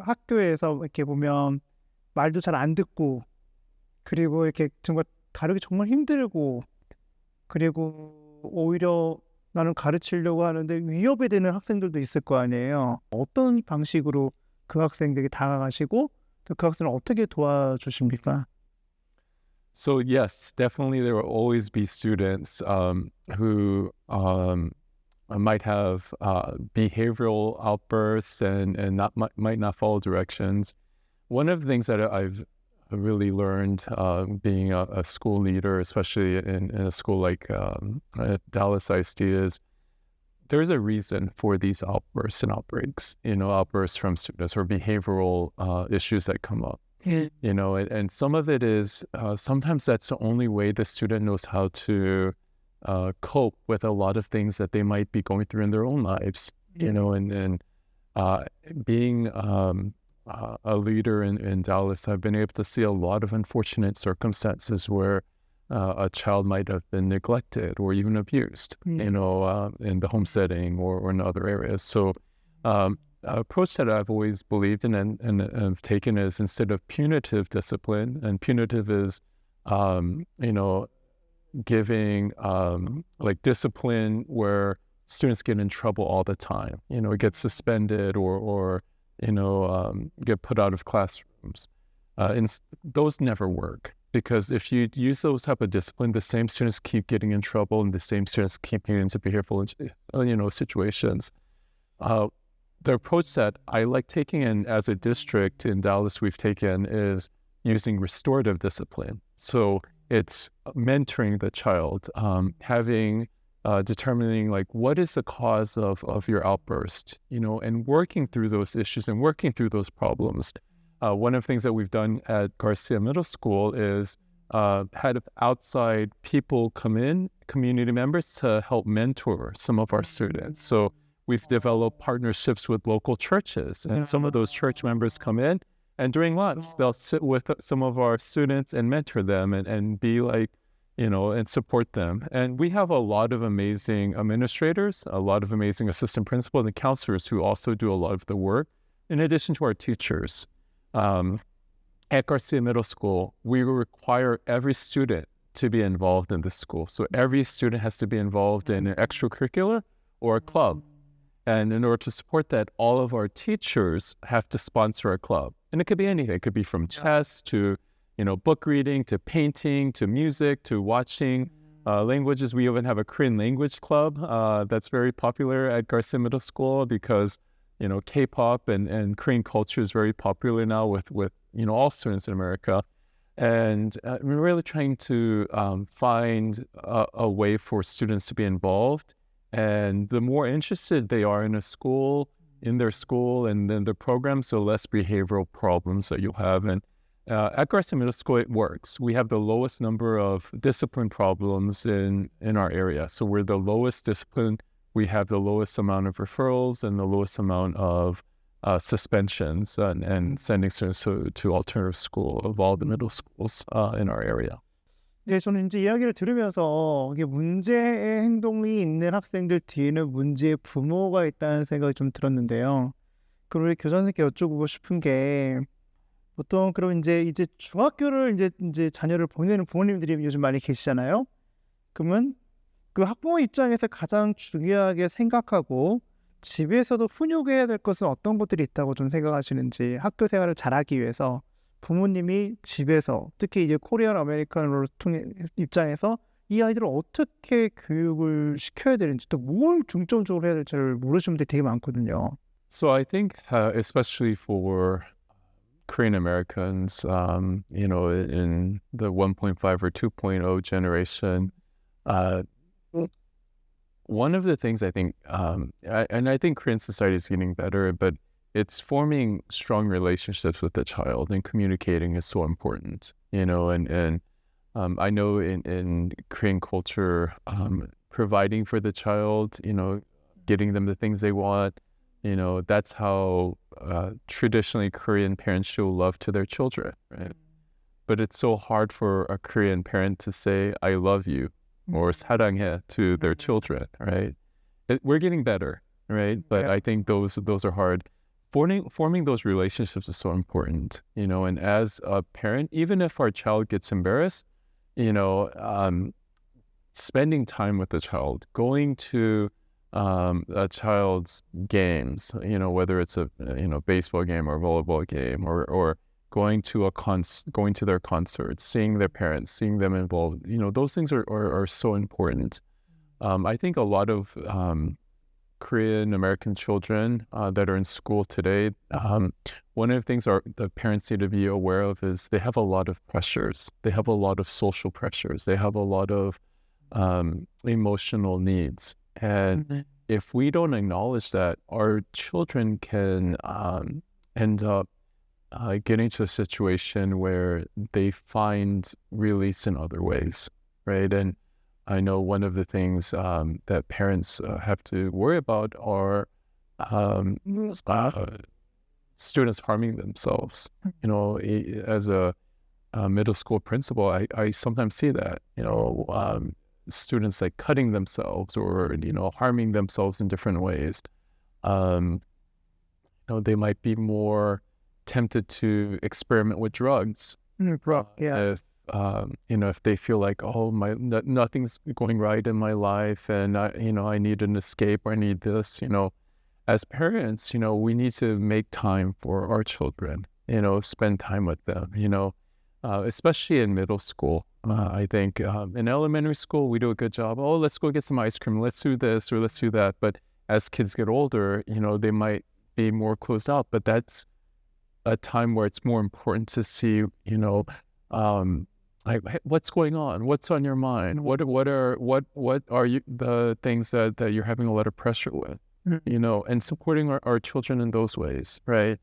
학교에서 이렇게 보면 말도 잘 안 듣고 그리고 이렇게 정말 다루기 정말 힘들고 그리고 오히려 나는 가르치려고 하는데 위협이 되는 학생들도 있을 거 아니에요. 어떤 방식으로 그 학생들에게 다가가시고 또 그 학생을 어떻게 도와주십니까? So yes, definitely there will always be students who might have behavioral outbursts and might not follow directions. One of the things that I've really learned being a school leader, especially in a school like at Dallas Isd, is there's a reason for these outbursts and outbreaks, outbursts from students or behavioral issues that come up. And some of it is sometimes that's the only way the student knows how to cope with a lot of things that they might be going through in their own lives, and being a leader in Dallas, I've been able to see a lot of unfortunate circumstances where a child might have been neglected or even abused, in the home setting or in other areas. So approach that I've always believed in and have taken is instead of punitive discipline, and punitive is, giving like discipline where students get in trouble all the time, get suspended or get put out of classrooms. And those never work because if you use those type of discipline, the same students keep getting in trouble and the same students keep getting into behavioral, situations. The approach that I like taking, and as a district in Dallas we've taken, is using restorative discipline. So it's mentoring the child, determining like what is the cause of your outburst, and working through those issues and working through those problems. One of the things that we've done at Garcia Middle School is had outside people come in, community members, to help mentor some of our students. So we've developed partnerships with local churches, and some of those church members come in, and during lunch, they'll sit with some of our students and mentor them and be like, and support them. And we have a lot of amazing administrators, a lot of amazing assistant principals and counselors who also do a lot of the work, in addition to our teachers. At Garcia Middle School, we require every student to be involved in the school. So every student has to be involved in an extracurricular or a club. And in order to support that, all of our teachers have to sponsor a club. And it could be anything. It could be from chess to, book reading, to painting, to music, to watching languages. We even have a Korean language club that's very popular at Garcia Middle School because, K-pop and Korean culture is very popular now with all students in America. And we're really trying to find a way for students to be involved. And the more interested they are in their school and then the programs, the less behavioral problems that you'll have. And at Garcia Middle School, it works. We have the lowest number of discipline problems in our area. So we're the lowest discipline. We have the lowest amount of referrals and the lowest amount of suspensions and sending students to alternative school of all the middle schools in our area. 네, 저는 이제 이야기를 들으면서 이게 문제의 행동이 있는 학생들 뒤에는 문제의 부모가 있다는 생각이 좀 들었는데요. 그럼 우리 교장선생님께 여쭤보고 싶은 게 보통 그럼 이제 중학교를 이제 자녀를 보내는 부모님들이 요즘 많이 계시잖아요. 그러면 그 학부모 입장에서 가장 중요하게 생각하고 집에서도 훈육해야 될 것은 어떤 것들이 있다고 좀 생각하시는지, 학교 생활을 잘하기 위해서 부모님이 집에서 특히 이제 코리안 아메리칸으로 입장에서 이 아이들을 어떻게 교육을 시켜야 되는지 또 뭘 중점적으로 해야 될지를 모르시는 분들이 되게 많거든요. So I think especially for Korean Americans, in the 1.5 or 2.0 generation, one of the things I think, and I think Korean society is getting better, but it's forming strong relationships with the child, and communicating is so important, and I know in Korean culture, providing for the child, getting them the things they want, that's how traditionally Korean parents show love to their children, right? But it's so hard for a Korean parent to say, I love you, or 사랑해 to their children, right? We're getting better, right? But I think those are hard. forming those relationships is so important, and as a parent, even if our child gets embarrassed, spending time with the child, going to a child's games, whether it's a baseball game or volleyball game, or going to their concerts, seeing their parents, seeing them involved, those things are so important. I think a lot of Korean American children that are in school today, one of the things the parents need to be aware of is they have a lot of pressures. They have a lot of social pressures. They have a lot of emotional needs. And if we don't acknowledge that, our children can end up getting to a situation where they find release in other ways, right? And I know one of the things that parents have to worry about are students harming themselves. As a middle school principal, I sometimes see that, students like cutting themselves or, harming themselves in different ways. They might be more tempted to experiment with drugs. If they feel like, nothing's going right in my life and I need an escape or I need this, as parents, we need to make time for our children, spend time with them, especially in middle school. I think in elementary school, we do a good job. Oh, let's go get some ice cream. Let's do this or let's do that. But as kids get older, they might be more closed out, but that's a time where it's more important to see, like, what's going on? What's on your mind? What are you, the things that you're having a lot of pressure with? And supporting our children in those ways, right?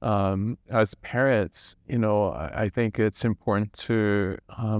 As parents, I think it's important to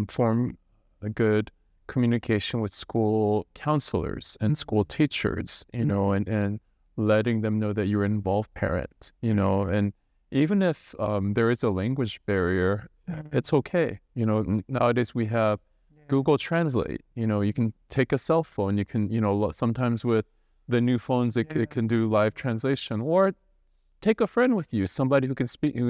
form a good communication with school counselors and school teachers, and letting them know that you're an involved parent, and even if there is a language barrier, it's okay. Nowadays we have Google Translate. You can take a cell phone. You can, sometimes with the new phones, it can do live translation. Or take a friend with you, somebody who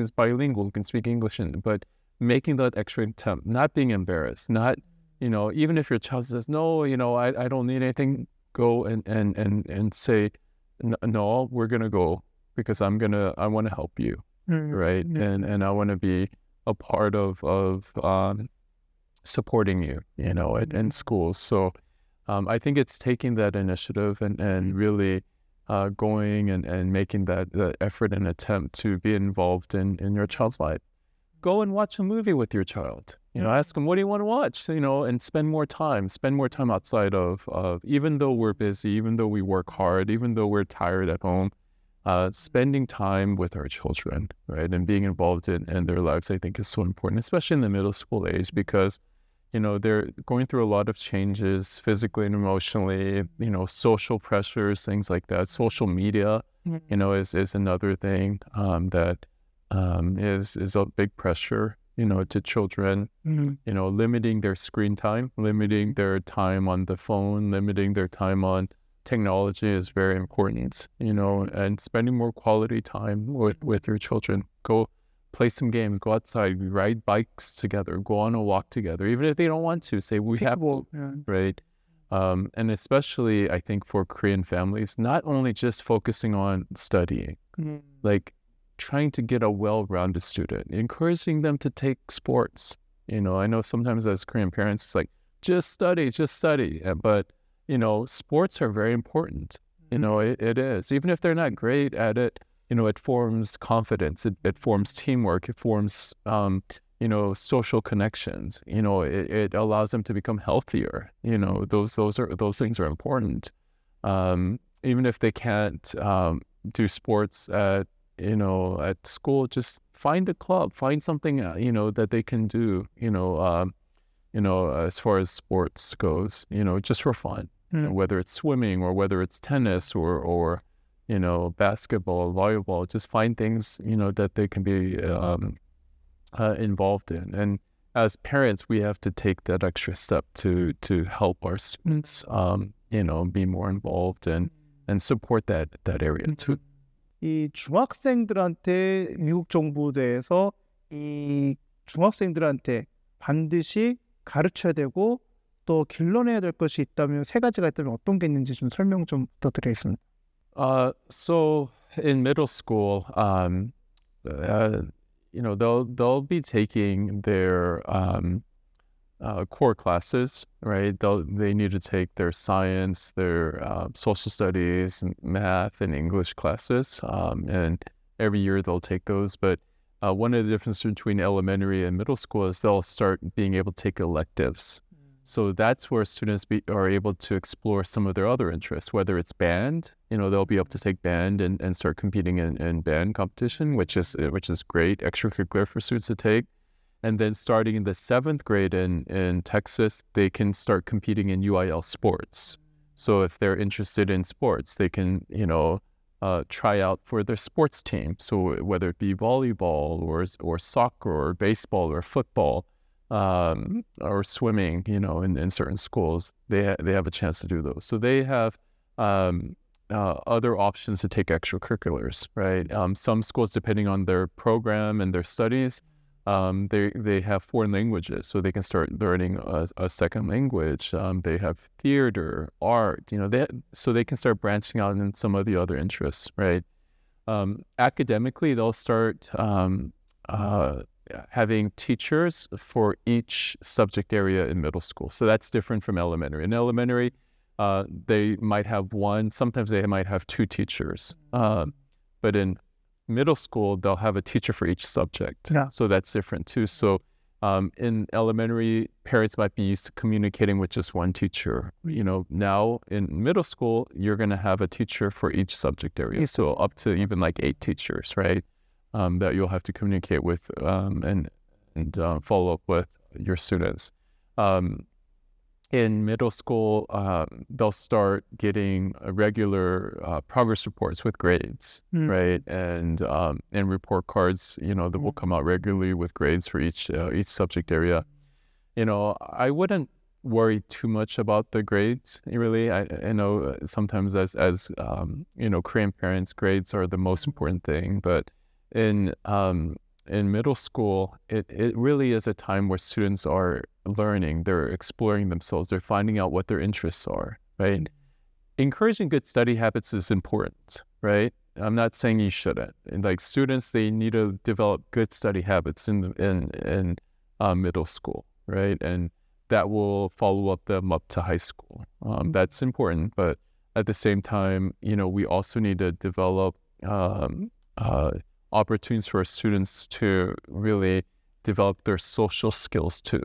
is bilingual, who can speak English, but making that extra attempt, not being embarrassed, not, even if your child says, no, I don't need anything, go and say, no, we're going to go because I want to help you. Right. And I want to be a part of supporting you, in schools. So I think it's taking that initiative and really going and making that effort and attempt to be involved in your child's life. Go and watch a movie with your child. Ask them, what do you want to watch? And spend more time outside of even though we're busy, even though we work hard, even though we're tired at home. Spending time with our children, right, and being involved in their lives, I think, is so important, especially in the middle school age, because, they're going through a lot of changes physically and emotionally, social pressures, things like that. Social media, is another thing that is a big pressure, to children, limiting their screen time, limiting their time on the phone, limiting their time on technology is very important, and spending more quality time with your children. Go play some games, go outside, ride bikes together, go on a walk together, even if they don't want to, say we have to, right? And especially, I think, for Korean families, not only just focusing on studying, like trying to get a well-rounded student, encouraging them to take sports. I know sometimes as Korean parents, it's like, just study, but sports are very important. It is. Even if they're not great at it, it forms confidence. It forms teamwork. It forms, social connections. It allows them to become healthier. Those things are important. Even if they can't do sports at school, just find a club, find something, that they can do, as far as sports goes, just for fun. Whether it's swimming or whether it's tennis or basketball, volleyball, just find things, that they can be involved in. And as parents, we have to take that extra step to help our students, be more involved and support that area too. 이 중학생들한테 미국 정부에서 이 중학생들한테 반드시 가르쳐야 되고 또 길러내야 될 것이 있다면 세 가지가 있다면 어떤 게 있는지 좀 설명 좀 부탁드리겠습니다. So in middle school, they'll be taking their core classes, right? They need to take their science, their social studies, and math, and English classes, and every year they'll take those. But one of the differences between elementary and middle school is they'll start being able to take electives. So that's where students are able to explore some of their other interests, whether it's band, they'll be able to take band and start competing in band competition, which is great, extracurricular for students to take. And then starting in the 7th grade in Texas, they can start competing in UIL sports. So if they're interested in sports, they can, try out for their sports team. So whether it be volleyball or soccer or baseball or football, or swimming, in certain schools, they have a chance to do those. So they have other options to take extracurriculars, right? Some schools, depending on their program and their studies, they have foreign languages, so they can start learning a second language. They have theater, art, so they can start branching out in some of the other interests, right? Academically, they'll start having teachers for each subject area in middle school. So that's different from elementary. In elementary, they might have one, sometimes they might have two teachers. But in middle school, they'll have a teacher for each subject. Yeah. So that's different too. So in elementary, parents might be used to communicating with just one teacher. Now in middle school, you're going to have a teacher for each subject area. So up to even like 8 teachers, right? That you'll have to communicate with and follow up with your students. In middle school, they'll start getting regular progress reports with grades, right? And report cards, that will come out regularly with grades for each subject area. I wouldn't worry too much about the grades, really. I know sometimes as Korean parents, grades are the most important thing, but in middle school, it really is a time where students are learning, they're exploring themselves, they're finding out what their interests are, right? Encouraging good study habits is important, right? I'm not saying you shouldn't. And like students, they need to develop good study habits in middle school, right? And that will follow them up to high school. That's important, but at the same time, we also need to develop opportunities for students to really develop their social skills too.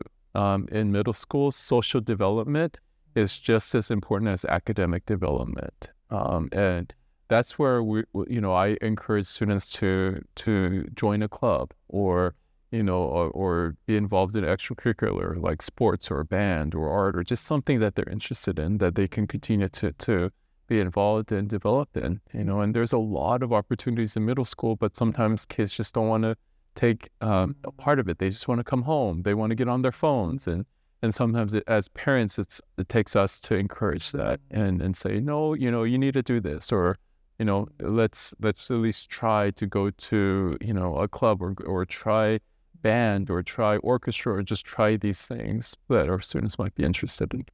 In middle school, social development is just as important as academic development. And that's where I encourage students to join a club or be involved in extracurricular like sports or band or art or just something that they're interested in that they can continue to be involved and develop in, and there's a lot of opportunities in middle school, but sometimes kids just don't want to take a part of it. They just want to come home. They want to get on their phones. And sometimes as parents, it takes us to encourage that and say, no, you need to do this, or, let's at least try to go to, a club or try band or try orchestra or just try these things that our students might be interested in.